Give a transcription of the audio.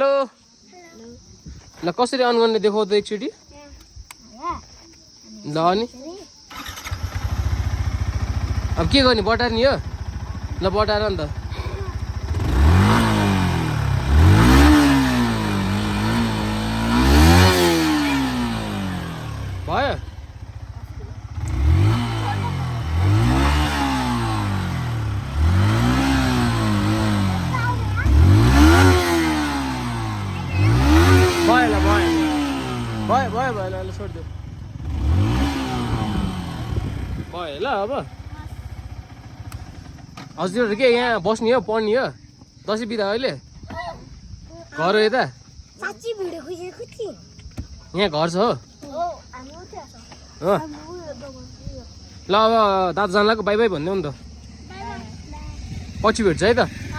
hello ल कसरी on गर्ने देखाउ त एकचोटि ल अनि अब के गर्ने बटार नि यो ल बटार नि त भयो भयो ल छोडिदियो भयो ल अब हजुरहरू के यहाँ बस्ने हो पढ्ने हो दसैँ बिदा अहिले घर हो यता यहाँ घर छ हो ल अब दादा जानलाको बाई बाई भनिदेऊ नि त पछि भेट्छ है त